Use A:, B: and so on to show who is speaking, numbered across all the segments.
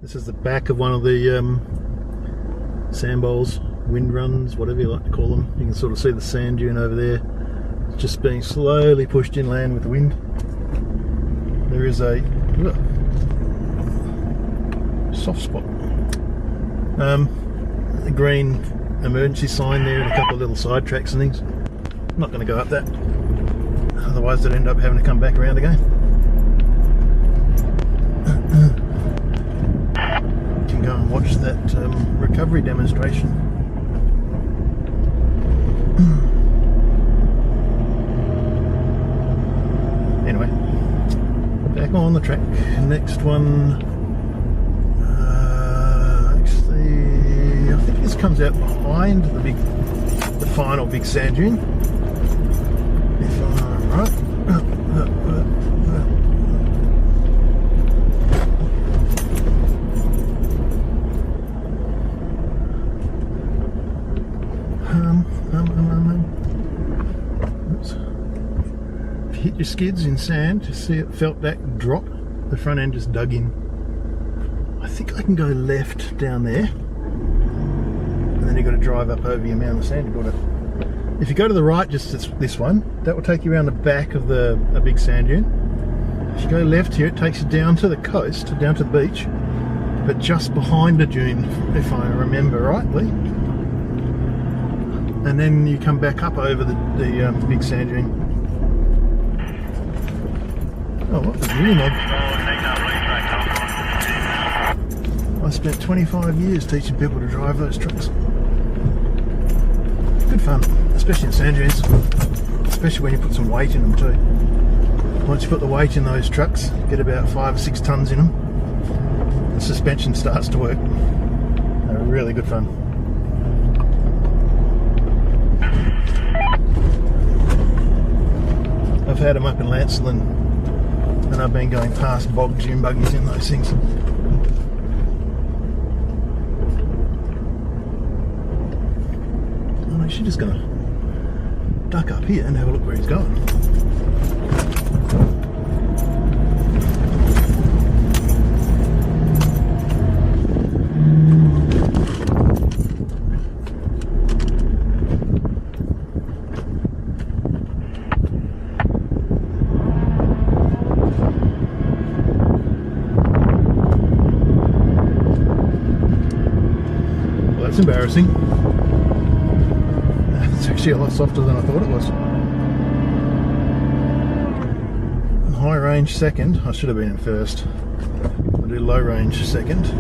A: This is the back of one of the sand bowls, wind runs, whatever you like to call them. You can sort of see the sand dune over there. It's just being slowly pushed inland with the wind. There is a soft spot. A green emergency sign there and a couple of little side tracks and things. I'm not going to go up that, otherwise I'd end up having to come back around again. You can go and watch that recovery demonstration. Anyway, back on the track. Next one, actually, I think this comes out behind the final big sand dune. If I'm right. Oops. If you hit your skids in sand, you see it felt that drop. The front end just dug in. I think I can go left down there, and then you've got to drive up over your mound of sand. If you go to the right, just this one, that will take you around the back of a big sand dune. If you go left here, it takes you down to the coast, down to the beach, but just behind the dune, if I remember rightly. And then you come back up over the big sand dune. Oh, what was really odd. I spent 25 years teaching people to drive those trucks. Good fun, especially in sand dunes, especially when you put some weight in them too. Once you put the weight in those trucks, get about 5 or 6 tons in them, the suspension starts to work. They're really good fun. I've had them up in Lancelin, and I've been going past bog dune buggies in those things. I'm actually just going to duck up here and have a look where he's going. That's embarrassing. It's actually a lot softer than I thought it was. High range second. I should have been in first. I'll do low range second.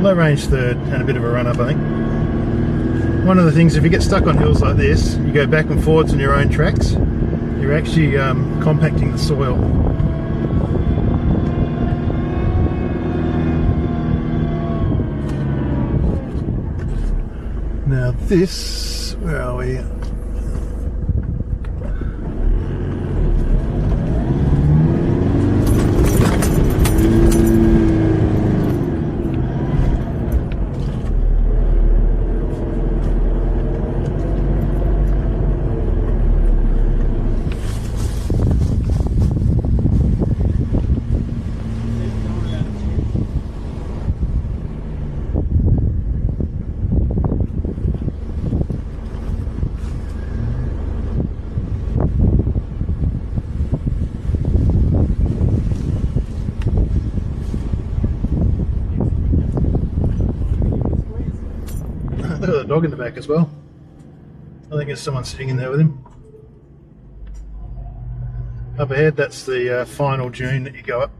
A: Low range third and a bit of a run up, I think. One of the things, if you get stuck on hills like this, you go back and forwards on your own tracks, you're actually compacting the soil. Now this, where are we? Look at the dog in the back as well. I think there's someone sitting in there with him. Up ahead, that's the final dune that you go up.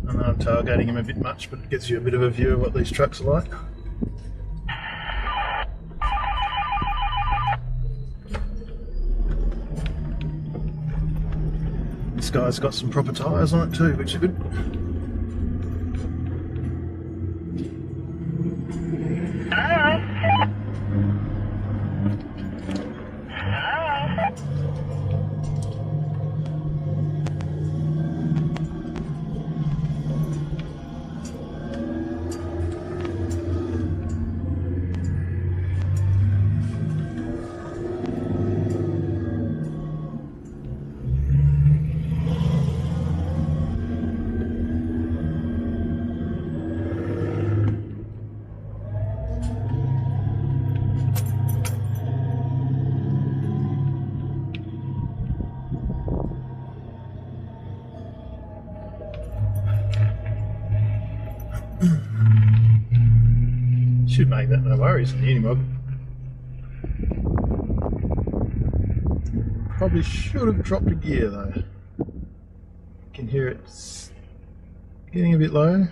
A: I know I'm tailgating him a bit much, but it gives you a bit of a view of what these trucks are like. This guy's got some proper tyres on it too, which are good. Should make that no worries in the Unimog. Probably should have dropped a gear though. You can hear it getting a bit low.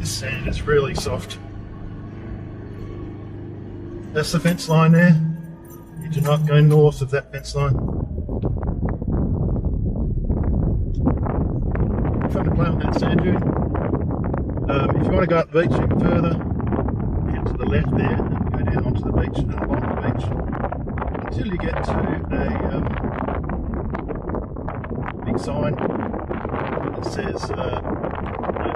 A: Sand is really soft. That's the fence line there. You do not go north of that fence line. Fun to play on that sand dune. If you want to go up the beach even further, head to the left there and go down onto the beach and along the beach until you get to a big sign that says no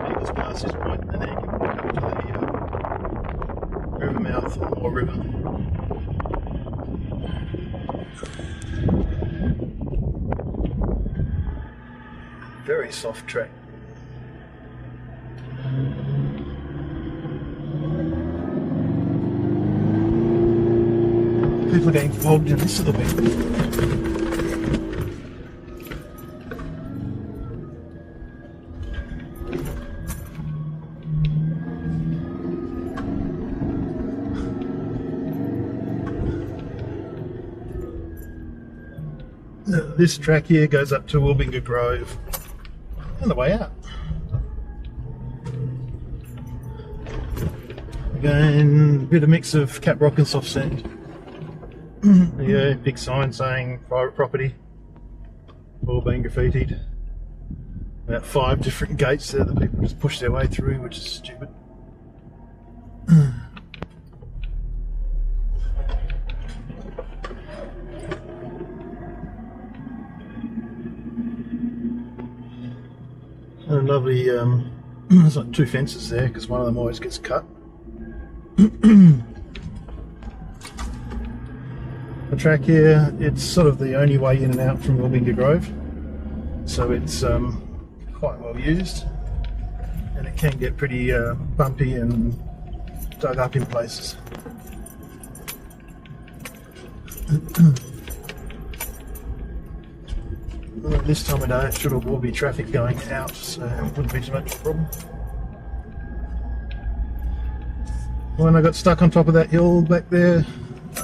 A: vehicles past this point, and then you can walk up to the river mouth or river. Very soft track. People are getting fogged in this little bit. This track here goes up to Wilbinga Grove on the way out. Again, a bit of mix of cap rock and soft sand. Yeah, big sign saying private property, all being graffitied. About 5 different gates there that people just push their way through, which is stupid. And lovely, there's like 2 fences there because one of them always gets cut. The track here, it's sort of the only way in and out from Wilbinga Grove, so it's quite well used, and it can get pretty bumpy and dug up in places. Well, this time of day it should all be traffic going out, so it wouldn't be too much of a problem. When I got stuck on top of that hill back there,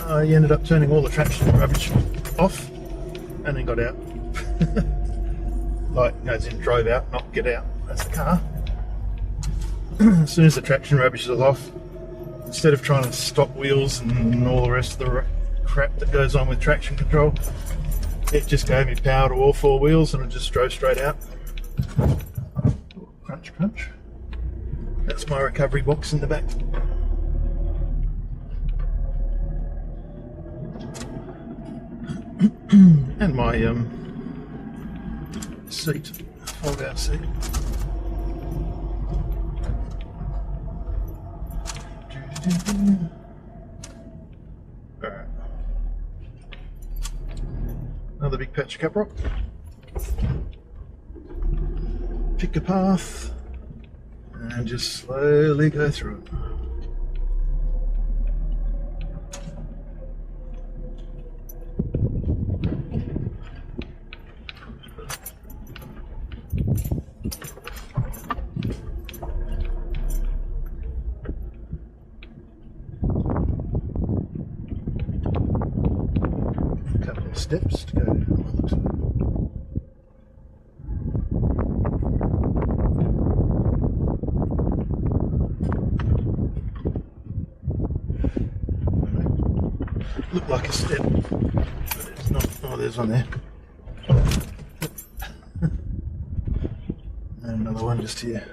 A: I ended up turning all the traction rubbish off and then got out. Like, as in drove out, not get out. That's the car. As soon as the traction rubbish is off, instead of trying to stop wheels and all the rest of the crap that goes on with traction control, it just gave me power to all 4 wheels and it just drove straight out. Crunch, crunch. That's my recovery box in the back. And my seat, fold out seat. Alright. Another big patch of cap rock. Pick a path and just slowly go through it. Steps to go down by the looks of it. Look like a step, but it's not. Oh, there's one there. And another one just here.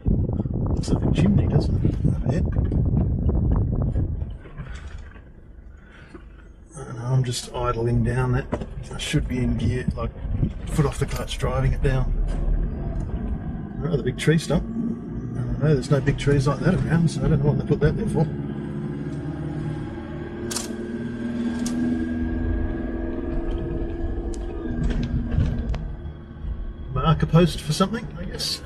A: Looks like a chimney, doesn't it? Overhead. I'm just idling down that. I should be in gear, like foot off the clutch, driving it down. Oh, the big tree stump. I know there's no big trees like that around, so I don't know what they put that there for. Mark a post for something, I guess.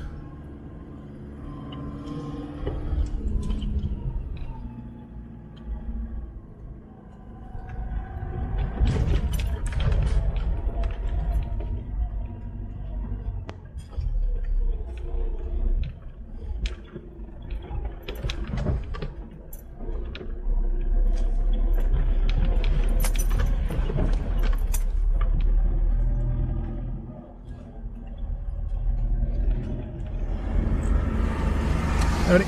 A: Howdy.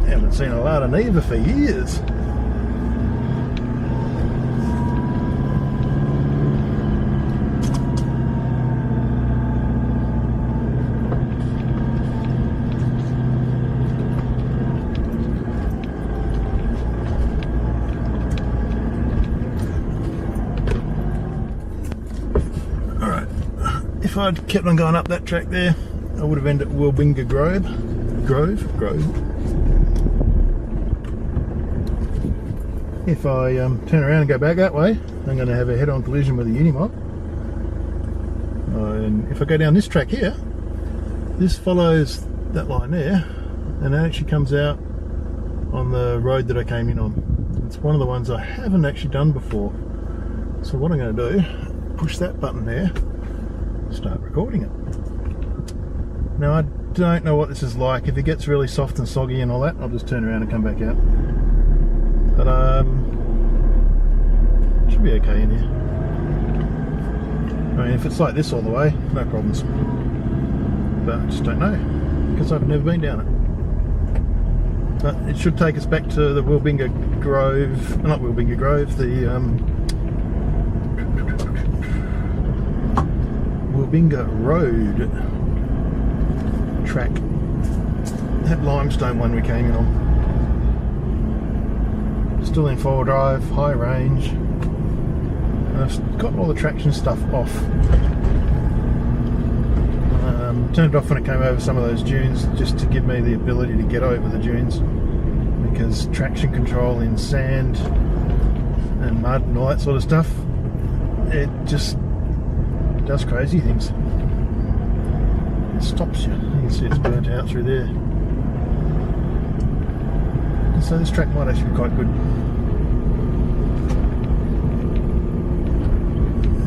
A: Haven't seen a lot of Neva for years. Alright, if I'd kept on going up that track there, I would have ended at Wilbinga Grove. If I turn around and go back that way, I'm going to have a head-on collision with a Unimog. And if I go down this track here, this follows that line there, and that actually comes out on the road that I came in on. It's one of the ones I haven't actually done before. So what I'm going to do, push that button there, start recording it. Now I don't know what this is like. If it gets really soft and soggy and all that, I'll just turn around and come back out. But should be okay in here. I mean, if it's like this all the way, no problems. But I just don't know, because I've never been down it. But it should take us back to the Wilbinga Grove, not Wilbinga Grove, the Wilbinga Road track. That limestone one we came in on. Still in 4-wheel drive, high range. And I've got all the traction stuff off. Turned it off when it came over some of those dunes, just to give me the ability to get over the dunes, because traction control in sand and mud and all that sort of stuff, it just does crazy things. It stops you. You can see it's burnt out through there. So this track might actually be quite good.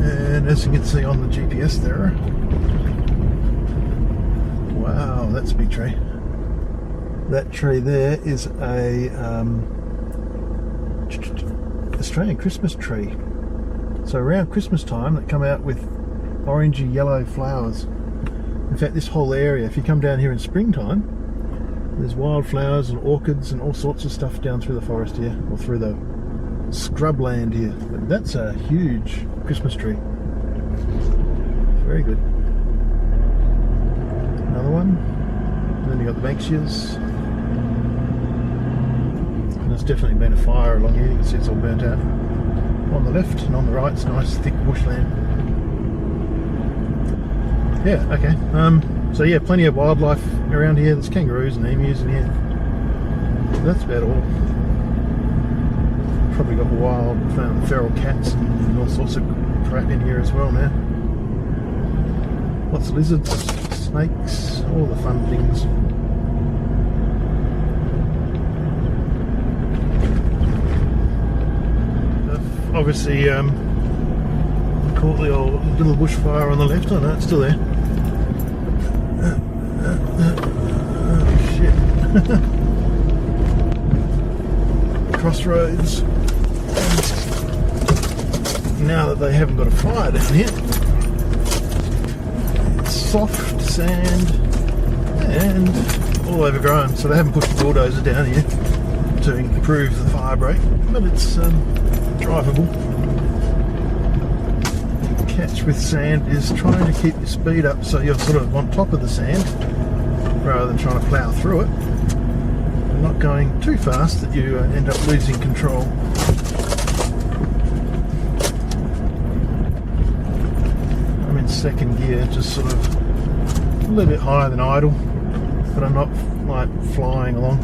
A: And as you can see on the GPS there, wow, that's a big tree. That tree there is a Australian Christmas tree. So around Christmas time, they come out with orangey yellow flowers. In fact, this whole area, if you come down here in springtime, there's wildflowers and orchids and all sorts of stuff down through the forest here, or through the scrubland here. But that's a huge Christmas tree. Very good. Another one. And then you got the Banksias. And there's definitely been a fire along here. You can see it's all burnt out. On the left and on the right, it's nice thick bushland. Yeah, okay. So yeah, plenty of wildlife around here. There's kangaroos and emus in here. That's about all. Probably got wild feral cats and all sorts of crap in here as well now. Lots of lizards, snakes, all the fun things. Obviously caught the old little bushfire on the left. I know it's still there. Oh shit. Crossroads. And now that they haven't got a fire down here, it's soft sand and all overgrown, so they haven't pushed the bulldozer down here to improve the fire break, but it's drivable. The catch with sand is trying to keep your speed up so you're sort of on top of the sand rather than trying to plough through it. not going too fast that you end up losing control. I'm in second gear, just sort of a little bit higher than idle, but I'm not like flying along.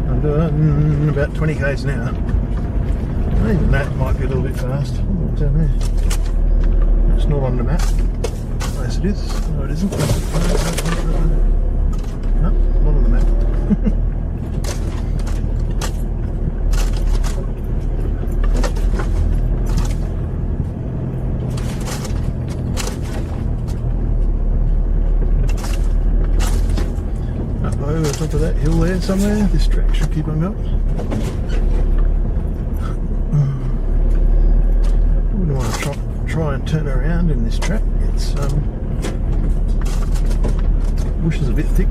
A: I'm doing about 20 k's an hour. Even that might be a little bit fast. Oh, down there. It's not on the map. Yes, it is. No, it isn't. No, not on the map. Up over the top of that hill there somewhere. This track should keep on going. Wouldn't want to try and turn around in this track. It's bush is a bit thick.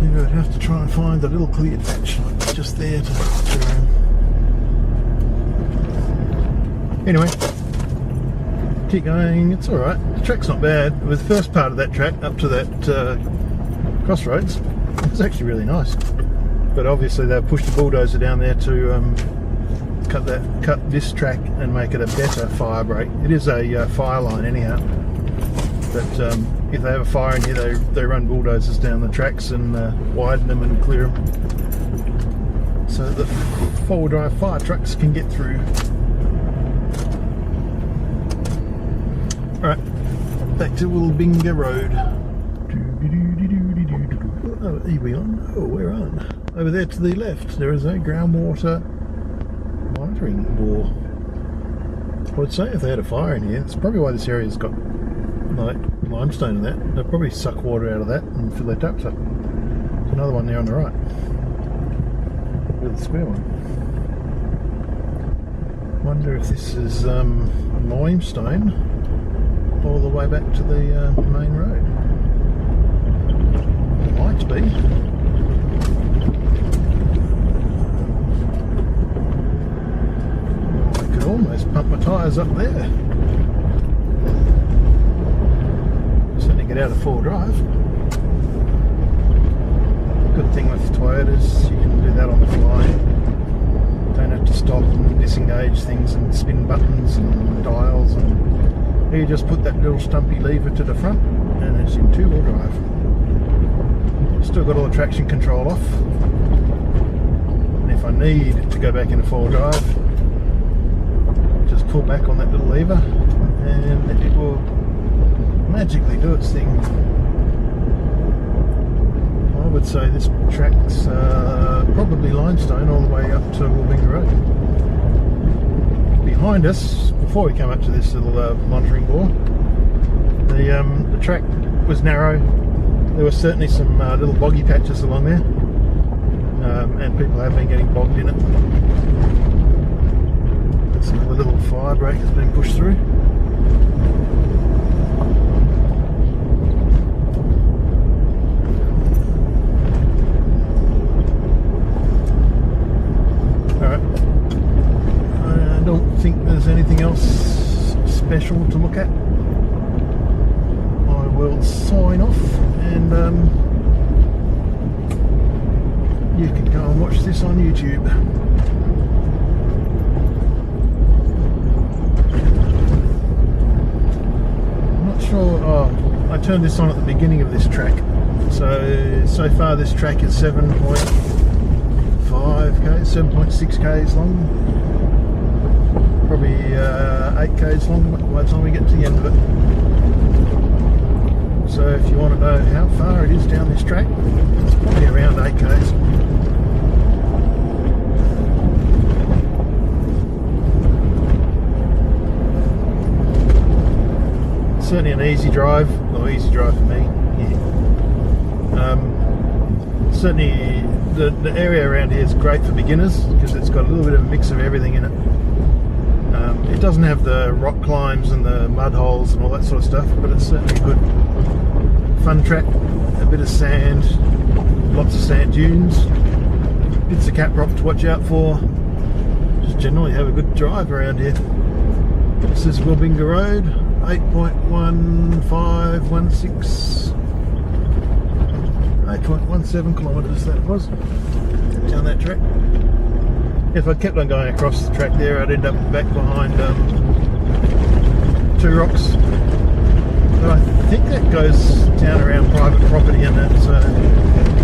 A: You would have to try and find a little clear patch like just there to turn around. Anyway, keep going. It's all right. The track's not bad. With the first part of that track up to that crossroads, it was actually really nice. But obviously they've pushed the bulldozer down there to cut this track and make it a better fire break. It is a fire line anyhow, but if they have a fire in here, they run bulldozers down the tracks and widen them and clear them, so the four-wheel drive fire trucks can get through. All right, back to Wilbinga Road. Oh, here we are. Oh, we're on. Over there to the left, there is a groundwater monitoring bore. I would say if they had a fire in here, it's probably why this area's got like limestone and that. They'll probably suck water out of that and fill their taps up. There's another one there on the right, with the square one. Wonder if this is limestone all the way back to the main road. It might be. Almost pump my tyres up there. Certainly get out of four drive. Good thing with Toyotas, you can do that on the fly. Don't have to stop and disengage things and spin buttons and dials, and you just put that little stumpy lever to the front and it's in two-wheel drive. Still got all the traction control off, and if I need to go back into four-wheel drive, just pull back on that little lever and it will magically do its thing. I would say this track's probably limestone all the way up to Wilbinga Road. Behind us, before we come up to this little monitoring bore, the track was narrow. There were certainly some little boggy patches along there, and people have been getting bogged in it. Another little fire break has been pushed through. Alright, I don't think there's anything else special to look at. I will sign off and you can go and watch this on YouTube. Oh, I turned this on at the beginning of this track. So far this track is 7.5 k's, 7.6 k's long. Probably 8 k's long by the time we get to the end of it. So if you want to know how far it is down this track, it's probably around 8 k's. Certainly an easy drive, well, easy drive for me. Yeah. Certainly the area around here is great for beginners because it's got a little bit of a mix of everything in it. It doesn't have the rock climbs and the mud holes and all that sort of stuff, but it's certainly a good fun track. A bit of sand, lots of sand dunes, bits of cap rock to watch out for. Just generally have a good drive around here. This is Wilbinga Road, 8.1516 8.17 kilometres that was down that track. If I kept on going across the track there, I'd end up back behind Two Rocks. But I think that goes down around private property and that, so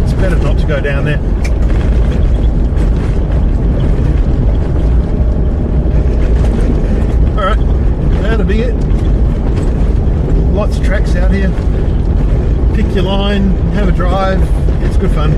A: it's better not to go down there. Alright, that'll be it. Lots of tracks out here. Pick your line, have a drive, it's good fun.